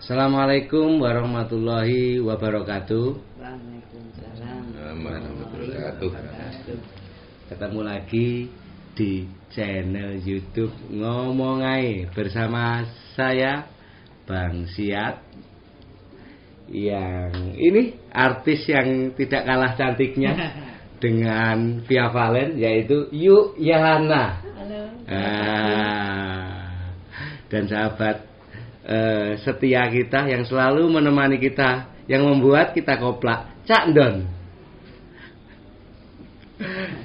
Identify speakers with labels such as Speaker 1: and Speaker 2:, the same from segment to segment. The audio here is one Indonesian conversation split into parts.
Speaker 1: Assalamualaikum warahmatullahi wabarakatuh.
Speaker 2: Waalaikumsalam
Speaker 3: warahmatullahi wabarakatuh.
Speaker 1: Ketemu lagi di channel YouTube Ngomong Ae bersama saya Bang Siat. Yang ini artis yang tidak kalah cantiknya dengan Via Valen, yaitu Yu Yahana.
Speaker 2: Halo.
Speaker 1: Dan sahabat setia kita yang selalu menemani kita, yang membuat kita koplak, Cak Don.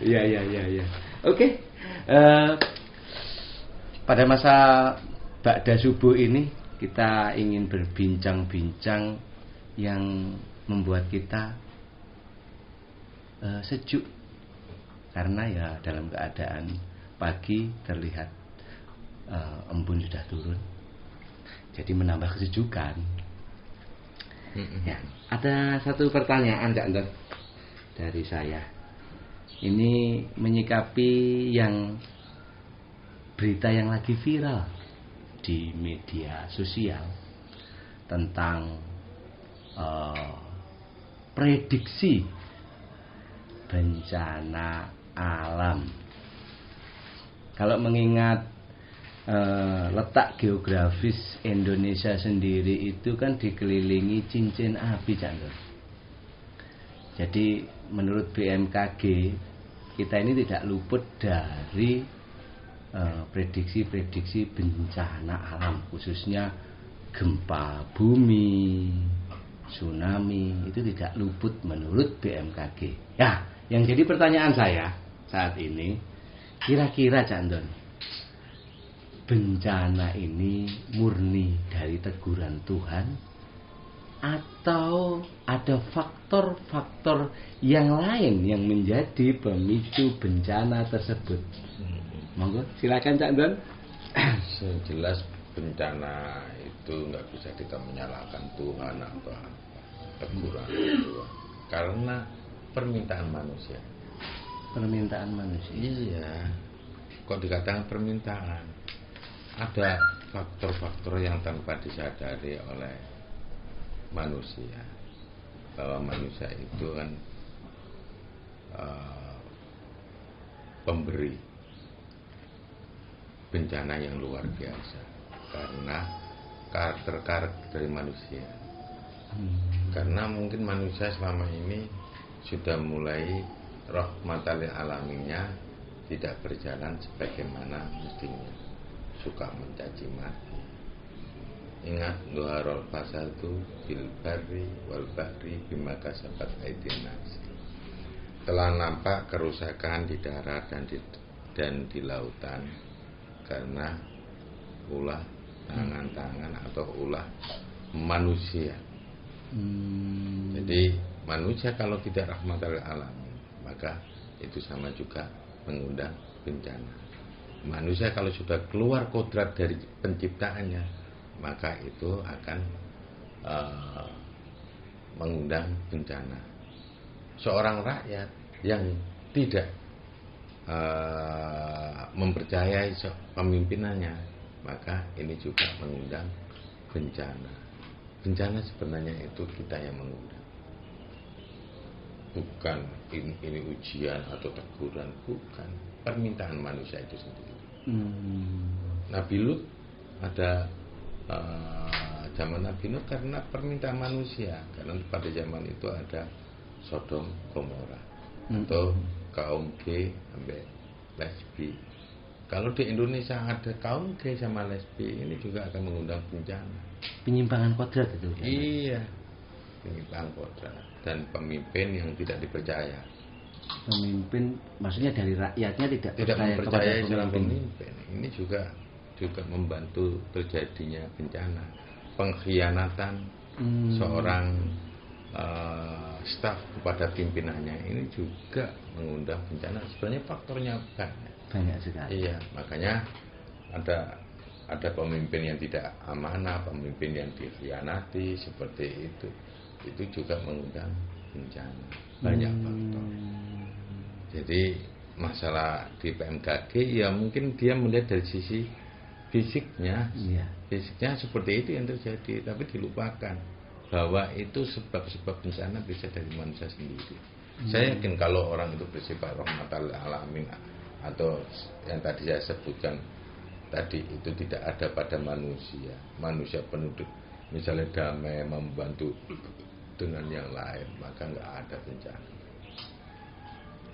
Speaker 1: Ya. Oke. Pada masa ba'da subuh ini kita ingin berbincang-bincang yang membuat kita sejuk, karena ya dalam keadaan pagi terlihat embun sudah turun, jadi menambah kesejukan. Ya, ada satu pertanyaan Cak Don dari saya. Ini menyikapi yang berita yang lagi viral di media sosial tentang prediksi bencana alam. Kalau mengingat letak geografis Indonesia sendiri itu kan dikelilingi cincin api, Cak Don. Jadi menurut BMKG kita ini tidak luput dari prediksi-prediksi bencana alam, khususnya gempa bumi, tsunami, itu tidak luput menurut BMKG. Ya, yang jadi pertanyaan saya saat ini, kira-kira Cak Don, bencana ini murni dari teguran Tuhan atau ada faktor-faktor yang lain yang menjadi pemicu bencana tersebut? Monggo, silakan Cak Don.
Speaker 3: Sejelas bencana itu nggak bisa kita menyalahkan Tuhan atau teguran Tuhan, karena permintaan manusia.
Speaker 1: Permintaan manusia.
Speaker 3: Iya. Kok dikatakan permintaan? Ada faktor-faktor yang tanpa disadari oleh manusia, bahwa manusia itu kan pemberi bencana yang luar biasa, karena karakter dari manusia. Karena mungkin manusia selama ini sudah mulai rahmatan lil alaminya tidak berjalan sebagaimana mestinya, suka mencaci maki. Ingat duharul fasadu bil barri wal bahri bima kasabat aydin nas. Telah nampak kerusakan di darat dan di lautan karena ulah tangan-tangan atau ulah manusia. Jadi manusia kalau tidak rahmatal lil alamin, maka itu sama juga mengundang bencana. Manusia kalau sudah keluar kodrat dari penciptaannya, maka itu akan mengundang bencana. Seorang rakyat yang tidak mempercayai pemimpinannya, maka ini juga mengundang bencana. Bencana sebenarnya itu kita yang mengundang, bukan ini ujian atau teguran, bukan, permintaan manusia itu sendiri. Nabi Lut ada zaman Nabi Nuh karena permintaan manusia, karena pada zaman itu ada Sodom Gomora atau kaum G sampai lesbi. Kalau di Indonesia ada kaum G sama lesbi, ini juga akan mengundang bencana.
Speaker 1: Penyimpangan kodrat itu.
Speaker 3: Iya, penyimpangan kodrat dan pemimpin yang tidak dipercaya.
Speaker 1: Pemimpin maksudnya dari rakyatnya tidak
Speaker 3: mempercayai dalam pemimpin. Ini juga membantu terjadinya bencana. Pengkhianatan seorang staf kepada pimpinannya ini juga mengundang bencana. Sebenarnya faktornya banyak sekali. Iya, makanya ada pemimpin yang tidak amanah, pemimpin yang dikhianati seperti itu juga mengundang bencana. Banyak faktor. Jadi masalah di PMKG ya mungkin dia melihat dari sisi fisiknya seperti itu yang terjadi, tapi dilupakan bahwa itu sebab-sebab bencana bisa dari manusia sendiri. Saya yakin kalau orang itu bersifat rahmatal alamin atau yang tadi saya sebutkan tadi itu tidak ada pada manusia penuh misalnya damai, membantu dengan yang lain, maka nggak ada bencana.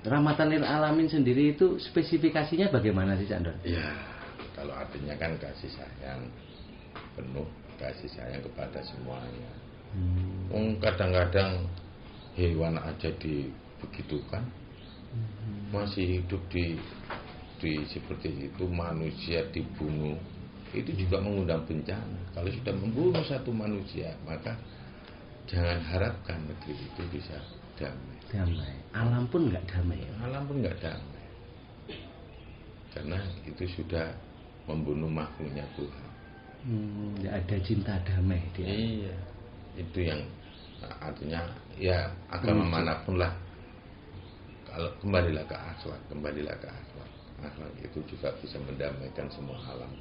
Speaker 1: Rahmatan lil alamin sendiri itu spesifikasinya bagaimana sih, Cak Ndon?
Speaker 3: Ya, kalau artinya kan kasih sayang penuh, kasih sayang kepada semuanya. Kadang-kadang hewan aja dibegitukan, masih hidup di seperti itu, manusia dibunuh, itu juga mengundang bencana. Kalau sudah membunuh satu manusia, maka jangan harapkan negeri itu bisa damai.
Speaker 1: Alam pun nggak damai.
Speaker 3: Alam pun nggak damai, karena itu sudah membunuh makhluknya Tuhan.
Speaker 1: Nggak ada cinta damai dia.
Speaker 3: Iya, itu yang artinya ya agama manapun lah. Kalau kembalilah ke akhlak. Akhlak itu juga bisa mendamaikan semua alam.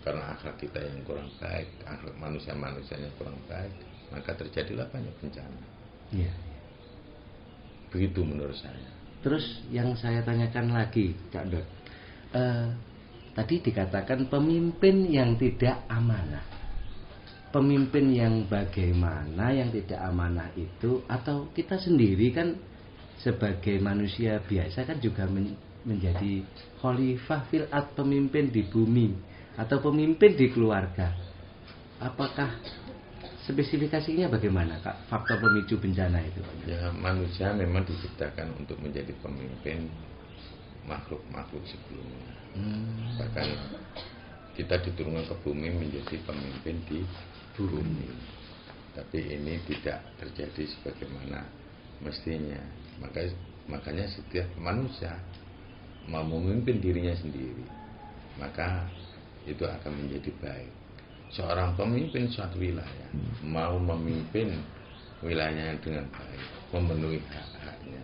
Speaker 3: Karena akhlak kita yang kurang baik, akhlak manusia-manusianya kurang baik, maka terjadilah banyak bencana.
Speaker 1: Iya.
Speaker 3: Begitu menurut saya.
Speaker 1: Terus yang saya tanyakan lagi, Cak Ndon, tadi dikatakan pemimpin yang tidak amanah. Pemimpin yang bagaimana yang tidak amanah itu, atau kita sendiri kan sebagai manusia biasa kan juga menjadi khalifah fil ard, pemimpin di bumi atau pemimpin di keluarga. Apakah spesifikasinya bagaimana, Kak, faktor pemicu bencana itu?
Speaker 3: Ya, manusia memang diciptakan untuk menjadi pemimpin makhluk-makhluk sebelumnya. Bahkan kita diturunkan ke bumi menjadi pemimpin di bumi. Tapi ini tidak terjadi sebagaimana mestinya. Makanya setiap manusia mau memimpin dirinya sendiri, maka itu akan menjadi baik. Seorang pemimpin suatu wilayah mau memimpin wilayahnya dengan baik, memenuhi hak-haknya,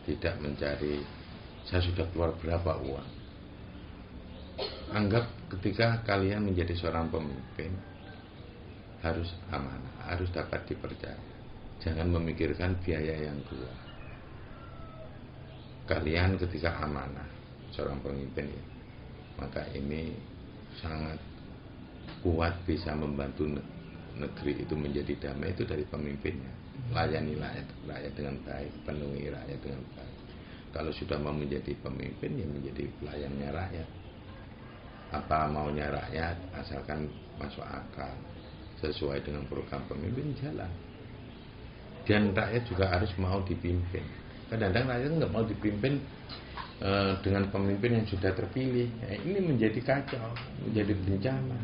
Speaker 3: tidak mencari saya sudah keluar berapa uang. Anggap ketika kalian menjadi seorang pemimpin harus amanah, harus dapat dipercaya. Jangan memikirkan biaya yang keluar. Kalian ketika amanah seorang pemimpin ya, maka ini sangat kuat bisa membantu negeri itu menjadi damai, itu dari pemimpinnya. Layani rakyat dengan baik, penuhi rakyat dengan baik. Kalau sudah mau menjadi pemimpin ya menjadi pelayannya rakyat. Apa maunya rakyat asalkan masuk akal, sesuai dengan program pemimpin jalan. Dan rakyat juga harus mau dipimpin. Kadang-kadang rakyat nggak mau dipimpin dengan pemimpin yang sudah terpilih. Ini menjadi kacau, menjadi bencana.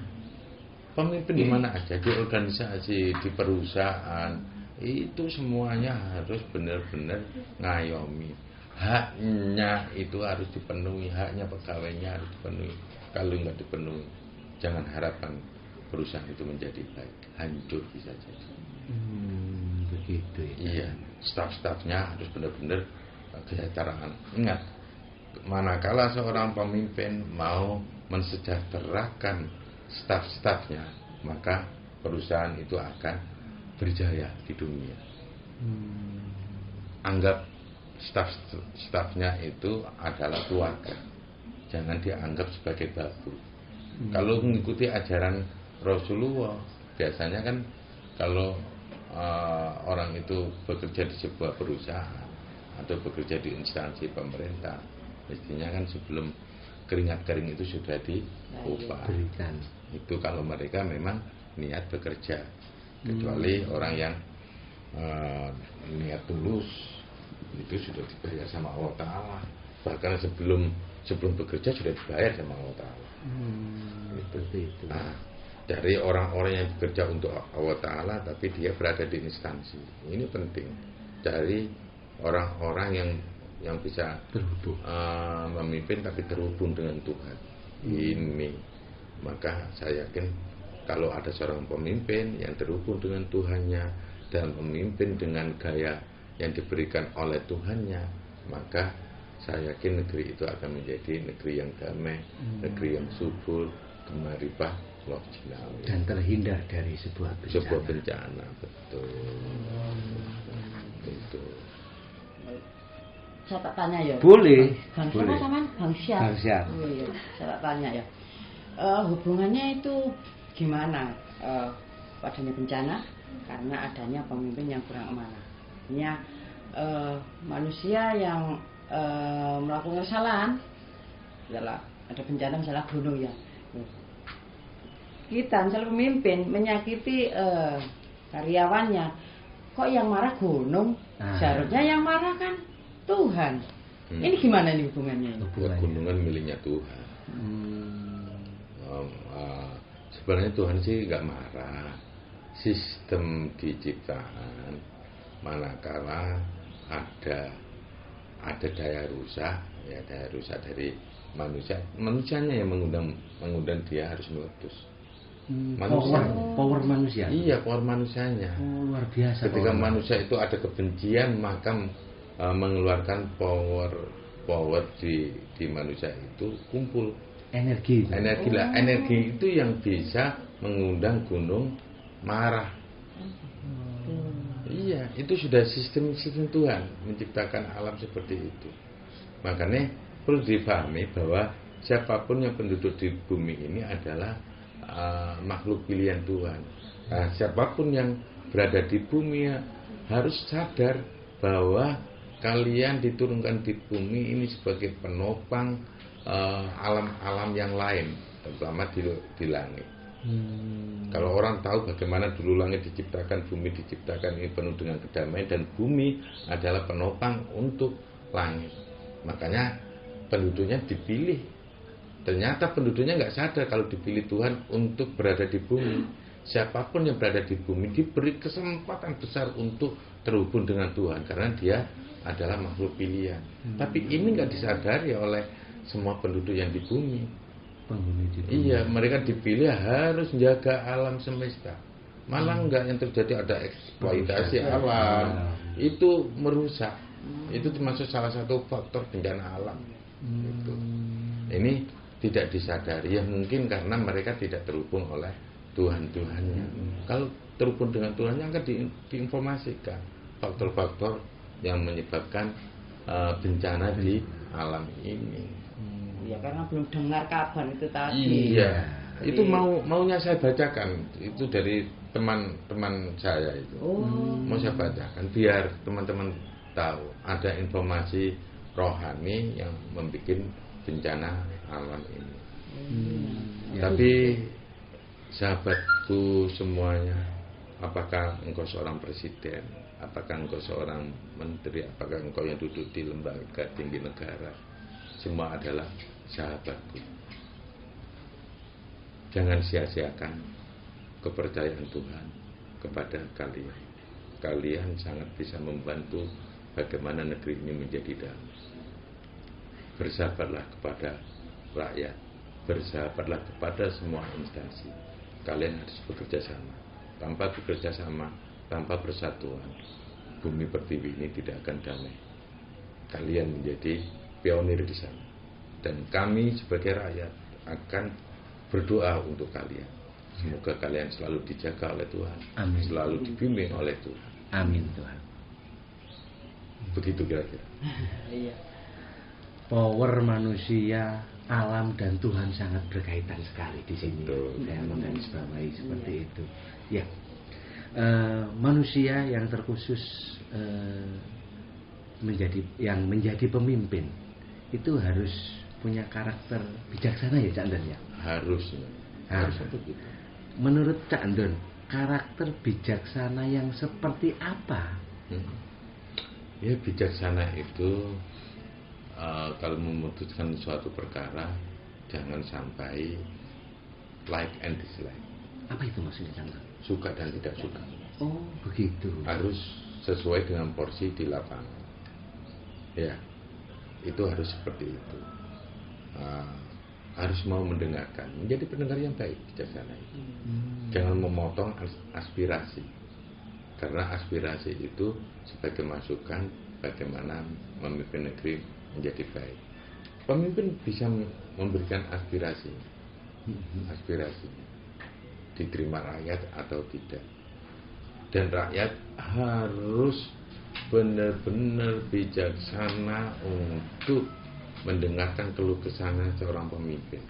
Speaker 3: Pemimpin di mana aja, di organisasi, di perusahaan, itu semuanya harus benar-benar ngayomi. Haknya itu harus dipenuhi, haknya pegawainya harus dipenuhi. Kalau nggak dipenuhi, jangan harapkan perusahaan itu menjadi baik, hancur bisa jadi.
Speaker 1: Begitu ya.
Speaker 3: Iya, staf-stafnya harus benar-benar kesejahteraan. Ingat, manakala seorang pemimpin mau mensejahterakan staf-stafnya, maka perusahaan itu akan berjaya di dunia. Anggap staf-stafnya itu adalah keluarga, jangan dianggap sebagai babu. Kalau mengikuti ajaran Rasulullah, biasanya kan kalau orang itu bekerja di sebuah perusahaan atau bekerja di instansi pemerintah, mestinya kan sebelum keringat kering itu sudah diupah. Itu kalau mereka memang niat bekerja. Kecuali orang yang niat tulus, itu sudah dibayar sama Allah Ta'ala. Bahkan sebelum bekerja sudah dibayar sama Allah Ta'ala.
Speaker 1: Itu.
Speaker 3: Nah, dari orang-orang yang bekerja untuk Allah Ta'ala tapi dia berada di instansi, ini penting. Dari orang-orang yang bisa
Speaker 1: terhubung,
Speaker 3: memimpin tapi terhubung dengan Tuhan. Ini, maka saya yakin kalau ada seorang pemimpin yang terhubung dengan Tuhannya dan memimpin dengan gaya yang diberikan oleh Tuhannya, maka saya yakin negeri itu akan menjadi negeri yang damai, negeri yang subur, Gemaripah loh jinawi.
Speaker 1: Dan terhindar dari sebuah
Speaker 3: bencana, betul. Itu.
Speaker 2: Saya tak tanya ya.
Speaker 1: Boleh.
Speaker 2: Bang
Speaker 1: Boleh.
Speaker 2: Bang Syar.
Speaker 1: Bang Syar.
Speaker 2: Oh, iya. Saya tak tanya ya. Hubungannya itu gimana padanya bencana karena adanya pemimpin yang kurang amanah. Artinya manusia yang melakukan kesalahan, adalah ada bencana misalnya gunung ya. Kita misalnya pemimpin menyakiti karyawannya, kok yang marah gunung? Seharusnya yang marah kan Tuhan. Ini gimana nih hubungannya?
Speaker 3: Gunungan miliknya Tuhan. Sebenarnya Tuhan sih nggak marah. Sistem diciptakan manakala ada daya rusak, ya daya rusak dari manusianya yang mengundang dia harus meletus.
Speaker 1: Power manusia.
Speaker 3: Iya, power manusianya.
Speaker 1: Luar biasa.
Speaker 3: Ketika manusia itu ada kebencian, maka mengeluarkan power di manusia itu kumpul
Speaker 1: energi
Speaker 3: lah. Energi itu yang bisa mengundang gunung marah. Iya, itu sudah sistem Tuhan menciptakan alam seperti itu. Makanya perlu dipahami bahwa siapapun yang penduduk di bumi ini adalah makhluk pilihan Tuhan. Nah, siapapun yang berada di bumi harus sadar bahwa kalian diturunkan di bumi ini sebagai penopang alam-alam yang lain, terutama di langit. Kalau orang tahu bagaimana dulu langit diciptakan, bumi diciptakan, ini penuh dengan kedamaian, dan bumi adalah penopang untuk langit. Makanya penduduknya dipilih. Ternyata penduduknya nggak sadar kalau dipilih Tuhan untuk berada di bumi. Siapapun yang berada di bumi diberi kesempatan besar untuk terhubung dengan Tuhan, karena dia adalah makhluk pilihan. Tapi ini nggak disadari oleh semua penduduk yang di bumi. Iya, mereka dipilih harus menjaga alam semesta. Malah enggak, yang terjadi ada eksploitasi alam. Itu merusak. Itu termasuk salah satu faktor bencana alam. Gitu. Ini tidak disadari, ya mungkin karena mereka tidak terhubung oleh Tuhan-Tuhannya. Kalau terhubung dengan Tuhannya akan diinformasikan faktor-faktor yang menyebabkan bencana di alam ini.
Speaker 2: Ya karena belum dengar kabar itu tadi.
Speaker 3: Iya. Itu maunya saya bacakan, itu dari teman-teman saya itu. Mau saya bacakan biar teman-teman tahu ada informasi rohani yang membuat bencana alam ini. Tapi sahabatku semuanya, apakah engkau seorang presiden, apakah engkau seorang menteri, apakah engkau yang duduk di lembaga tinggi negara, semua adalah sahabatku. Jangan sia-siakan kepercayaan Tuhan kepada kalian. Kalian sangat bisa membantu bagaimana negeri ini menjadi damai. Bersabarlah kepada rakyat, bersabarlah kepada semua instansi. Kalian harus bekerja sama. Tanpa bekerja sama, tanpa persatuan, bumi pertiwi ini tidak akan damai. Kalian menjadi pionir di sana. Dan kami sebagai rakyat akan berdoa untuk kalian. Semoga kalian selalu dijaga oleh Tuhan.
Speaker 1: Amin.
Speaker 3: Selalu dibimbing oleh Tuhan.
Speaker 1: Amin Tuhan.
Speaker 3: Begitu kira-kira.
Speaker 2: Iya.
Speaker 1: Power manusia, alam dan Tuhan sangat berkaitan sekali di sini. Saya menggarisbawahi seperti itu. Ya, manusia yang terkhusus menjadi pemimpin itu harus punya karakter bijaksana ya Cak Ndon ya. Harus begitu. Menurut Cak Ndon, karakter bijaksana yang seperti apa?
Speaker 3: Ya, bijaksana itu kalau memutuskan suatu perkara jangan sampai like and dislike.
Speaker 1: Apa itu maksudnya Cak Ndon?
Speaker 3: Suka dan tidak suka.
Speaker 1: Oh begitu.
Speaker 3: Harus sesuai dengan porsi di lapangan. Ya, itu harus seperti itu. Harus mau mendengarkan, menjadi pendengar yang baik, bijaksana itu. Jangan memotong aspirasi, karena aspirasi itu sebagai masukan bagaimana memimpin negeri menjadi baik. Pemimpin bisa memberikan aspirasi, aspirasinya, diterima rakyat atau tidak. Dan rakyat harus benar-benar bijaksana untuk mendengarkan keluh kesah seorang pemimpin.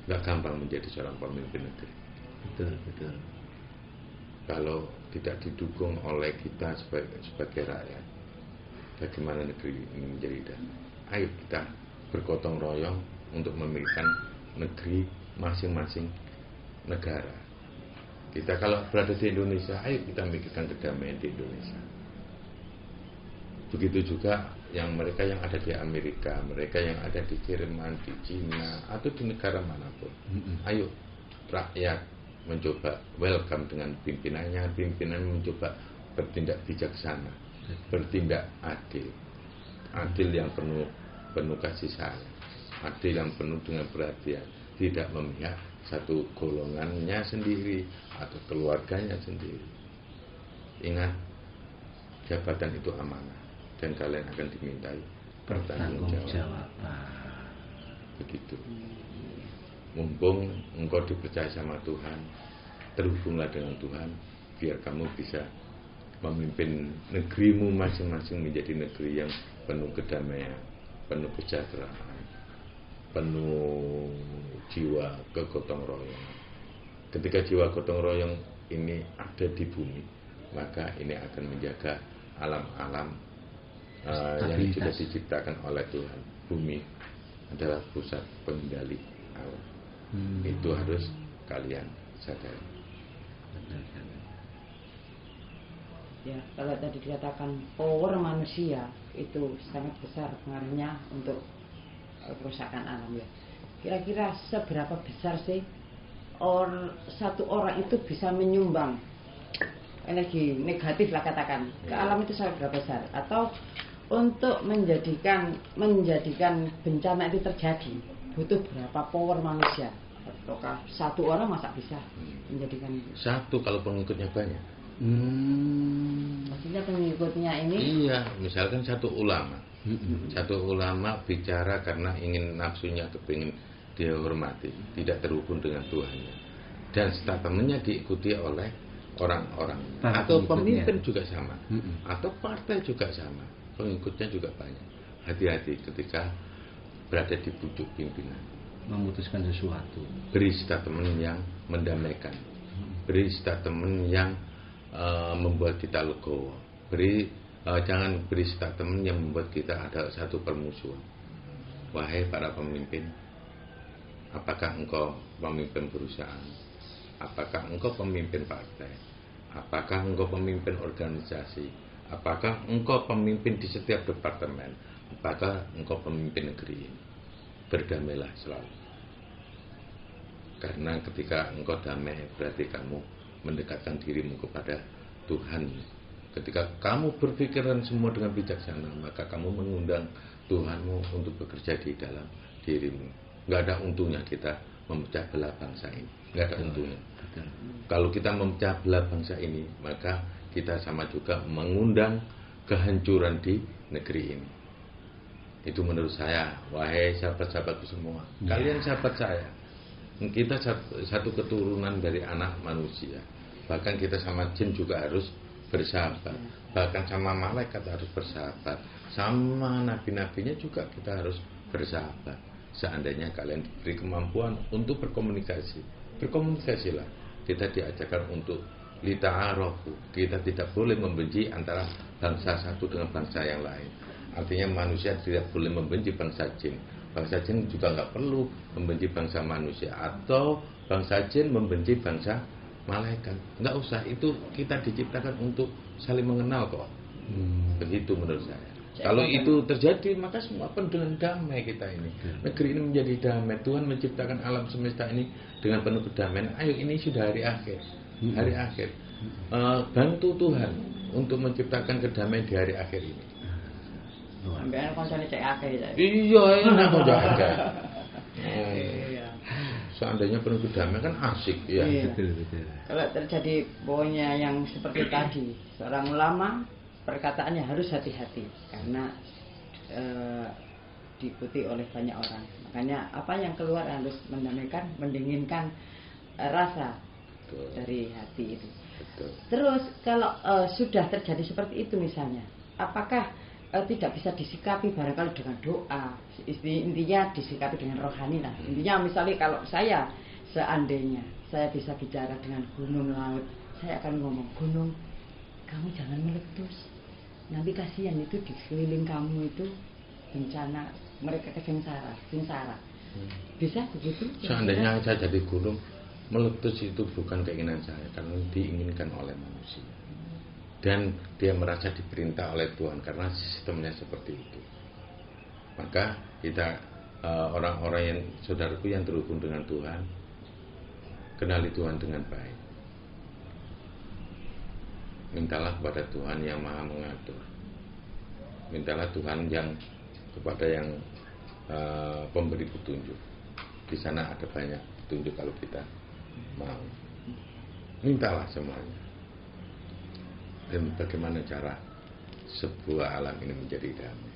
Speaker 3: Gak gampang menjadi seorang pemimpin negeri.
Speaker 1: Betul.
Speaker 3: Kalau tidak didukung oleh kita sebagai rakyat, bagaimana negeri ini menjadi damai? Ayo kita bergotong royong untuk memiliki negeri masing-masing negara. Kita kalau berada di Indonesia, ayo kita memikirkan kedamaian di Indonesia. Begitu juga yang mereka yang ada di Amerika, mereka yang ada di Jerman, di Cina, atau di negara manapun. Ayo rakyat mencoba welcome dengan pimpinannya, pimpinan mencoba bertindak bijaksana, bertindak adil, adil yang penuh kasih sayang, adil yang penuh dengan perhatian, tidak memihak satu golongannya sendiri atau keluarganya sendiri. Ingat, jabatan itu amanah dan kalian akan dimintai pertanggungjawaban. Begitu. Mumpung engkau dipercaya sama Tuhan, terhubunglah dengan Tuhan, biar kamu bisa memimpin negerimu masing-masing menjadi negeri yang penuh kedamaian, penuh kesejahteraan, penuh jiwa kegotong royong. Ketika jiwa gotong royong ini ada di bumi, maka ini akan menjaga alam-alam yang sudah diciptakan oleh Tuhan. Bumi adalah pusat pengendali alam. Itu harus kalian sadari.
Speaker 2: Ya, kalau tadi dikatakan power manusia itu sangat besar pengaruhnya untuk kerusakan alam ya. Kira-kira seberapa besar sih satu orang itu bisa menyumbang energi negatif lah katakan ke alam itu seberapa besar, atau untuk menjadikan bencana itu terjadi butuh berapa power manusia? Ataukah satu orang masa bisa menjadikan
Speaker 3: satu kalau pengikutnya banyak?
Speaker 2: Maksudnya pengikutnya ini?
Speaker 3: Iya, misalkan satu ulama. Satu ulama bicara karena ingin nafsunya kepingin dihormati, tidak terhubung dengan Tuhannya, dan statementnya diikuti oleh orang-orang atau pemimpin juga sama, atau partai juga sama, pengikutnya juga banyak. Hati-hati ketika berada di pucuk pimpinan,
Speaker 1: memutuskan sesuatu,
Speaker 3: beri statement yang mendamaikan, beri statement yang membuat kita legowo, jangan beri statement yang membuat kita ada satu permusuhan. Wahai para pemimpin, apakah engkau pemimpin perusahaan? Apakah engkau pemimpin partai? Apakah engkau pemimpin organisasi? Apakah engkau pemimpin di setiap departemen? Apakah engkau pemimpin negeri ini? Berdamailah selalu. Karena ketika engkau damai, berarti kamu mendekatkan dirimu kepada Tuhan. Ketika kamu berpikiran semua dengan bijaksana, maka kamu mengundang Tuhanmu untuk bekerja di dalam dirimu. Nggak ada untungnya kita memecah belah bangsa ini. Nggak ada untungnya. Kalau kita memecah belah bangsa ini, maka kita sama juga mengundang kehancuran di negeri ini. Itu menurut saya. Wahai sahabat-sahabatku semua, kalian sahabat saya. Kita satu keturunan dari anak manusia. Bahkan kita sama jin juga harus bersahabat. Bahkan sama malaikat harus bersahabat. Sama nabi-nabinya juga kita harus bersahabat. Seandainya kalian diberi kemampuan untuk berkomunikasi, berkomunikasilah. Kita diajarkan untuk lita'arofu. Kita tidak boleh membenci antara bangsa satu dengan bangsa yang lain. Artinya manusia tidak boleh membenci bangsa jin. Bangsa jin juga nggak perlu membenci bangsa manusia, atau bangsa jin membenci bangsa malaikat. Nggak usah, itu kita diciptakan untuk saling mengenal kok. Begitu menurut saya. Kalau itu terjadi, maka semua penuh dengan damai kita ini. Negeri ini menjadi damai. Tuhan menciptakan alam semesta ini dengan penuh kedamaian. Ayo, ini sudah hari akhir. Hari akhir. Bantu Tuhan untuk menciptakan kedamaian di hari akhir ini.
Speaker 2: Sampai koncone cek akeh ya.
Speaker 3: Iya, enak kok jaga. Seandainya penuh kedamaian kan asik ya.
Speaker 2: Betul. Kalau terjadi pokoknya yang seperti tadi, seorang ulama perkataannya harus hati-hati karena diikuti oleh banyak orang. Makanya apa yang keluar harus mendamaikan, mendinginkan rasa dari hati itu.
Speaker 3: Betul.
Speaker 2: Terus kalau sudah terjadi seperti itu misalnya, apakah tidak bisa disikapi barangkali dengan doa? Intinya disikapi dengan rohani lah. Intinya misalnya kalau saya seandainya saya bisa bicara dengan gunung laut, saya akan ngomong, gunung, kamu jangan meletus. Nanti kasihan itu di sekeliling kamu itu bencana, mereka sengsara. Bisa begitu?
Speaker 3: Seandainya saya jadi gunung, meletus itu bukan keinginan saya, karena diinginkan oleh manusia. Dan dia merasa diperintah oleh Tuhan karena sistemnya seperti itu. Maka kita orang-orang yang saudaraku yang terhubung dengan Tuhan, kenali Tuhan dengan baik. Mintalah kepada Tuhan yang Maha mengatur. Mintalah Tuhan yang kepada yang pemberi petunjuk. Di sana ada banyak petunjuk kalau kita mau. Mintalah semuanya. Dan bagaimana cara sebuah alam ini menjadi damai.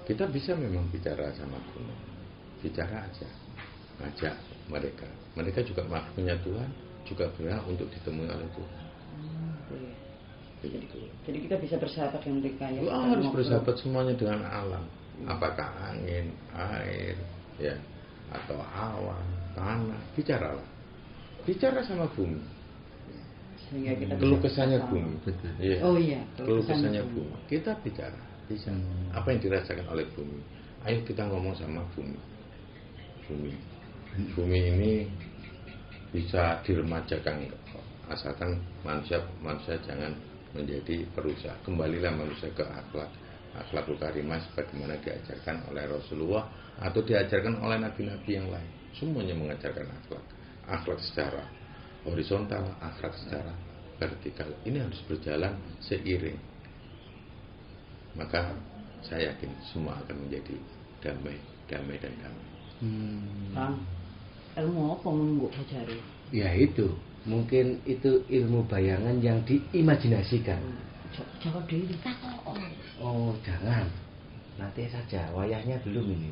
Speaker 3: Kita bisa memang bicara sama gunung. Bicara aja. Ngajak mereka. Mereka juga makhluknya Tuhan, juga berhak untuk ditemui oleh Tuhan.
Speaker 2: Jadi kita bisa bersahabat dengan mereka ya.
Speaker 3: Harus bersahabat semuanya dengan alam. Apakah angin, air, ya, atau awan, tanah, bicaralah. Bicara sama bumi.
Speaker 2: Sehingga kita
Speaker 3: keluh kesahnya bumi.
Speaker 1: Betul.
Speaker 3: Ya.
Speaker 2: Oh iya,
Speaker 3: keluh kesahnya bumi. Kita bicara. Bisa. Apa yang dirasakan oleh bumi? Ayo kita ngomong sama bumi. Bumi ini bisa diremajakan asalkan manusia jangan menjadi perusak. Kembalilah manusia ke akhlakul karimah sebagaimana diajarkan oleh Rasulullah atau diajarkan oleh nabi-nabi yang lain. Semuanya mengajarkan akhlak secara horizontal, akhlak secara vertikal. Ini harus berjalan seiring. Maka saya yakin semua akan menjadi damai.
Speaker 2: Ilmu apa menunggu pelajari?
Speaker 1: Ya itu, mungkin itu ilmu bayangan yang diimajinasikan.
Speaker 2: Jawab dulu.
Speaker 1: Oh jangan, nanti saja, wayahnya belum ini.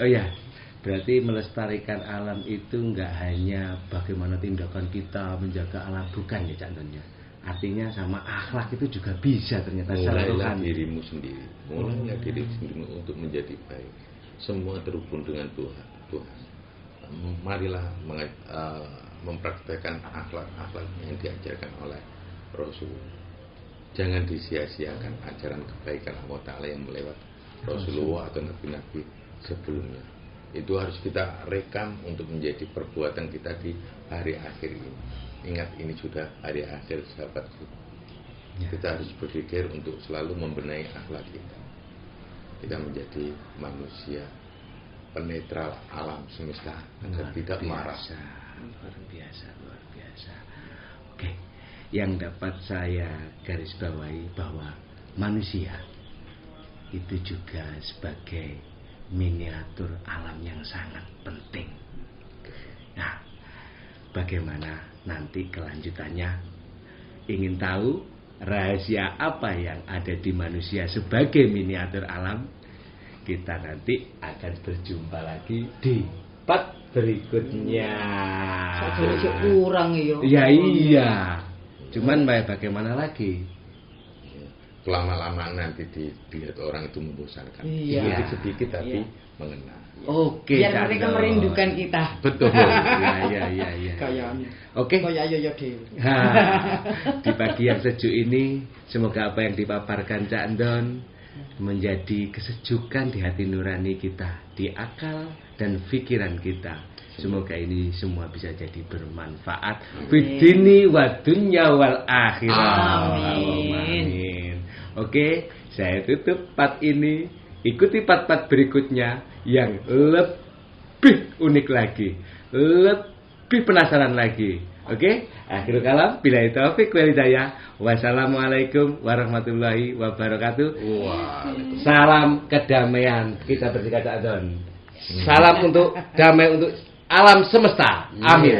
Speaker 1: Oh ya, berarti melestarikan alam itu nggak hanya bagaimana tindakan kita menjaga alam, bukan ya Cak Anton ya. Artinya sama akhlak itu juga bisa ternyata.
Speaker 3: Mulailah dirimu sendiri, mulailah dirimu sendiri untuk menjadi baik. Semua terhubung dengan Tuhan. Marilah mempraktekkan akhlak yang diajarkan oleh Rasul. Jangan disia-siakan ajaran kebaikan Allah Ta'ala yang melewat Rasulullah atau nabi-nabi sebelumnya. Itu harus kita rekam untuk menjadi perbuatan kita di hari akhir ini. Ingat, ini sudah hari akhir sahabatku. Kita harus berpikir untuk selalu membenahi akhlak kita. Kita menjadi manusia penetral alam semesta agar tidak marah.
Speaker 1: Luar biasa. Oke, yang dapat saya garis bawahi bahwa manusia itu juga sebagai miniatur alam yang sangat penting. Nah, bagaimana nanti kelanjutannya? Ingin tahu rahasia apa yang ada di manusia sebagai miniatur alam? Kita nanti akan berjumpa lagi di part berikutnya.
Speaker 2: Saya kurang
Speaker 1: ya. Iya. Cuman bagaimana lagi?
Speaker 3: Lama-lama nanti dilihat orang itu membosankan.
Speaker 2: Iya.
Speaker 3: Sedikit tapi mengena.
Speaker 1: Oke,
Speaker 2: biar mereka merindukan kita.
Speaker 1: Betul. Iya.
Speaker 2: Kayaknya.
Speaker 1: Oke.
Speaker 2: Kayak yo Dewi.
Speaker 1: Di pagi yang sejuk ini, semoga apa yang dipaparkan Cak Anton menjadi kesejukan di hati nurani kita, di akal dan pikiran kita. Semoga ini semua bisa jadi bermanfaat fid-dini wa dunya wal akhirah. Amin. Oke, saya tutup part ini. Ikuti part-part berikutnya yang lebih unik lagi, lebih penasaran lagi. Oke, akhirul kalam, billahi taufik wal hidayah. Wassalamualaikum warahmatullahi wabarakatuh. Salam kedamaian kita bertiga Cak Anton. Salam untuk damai untuk alam semesta. Amin.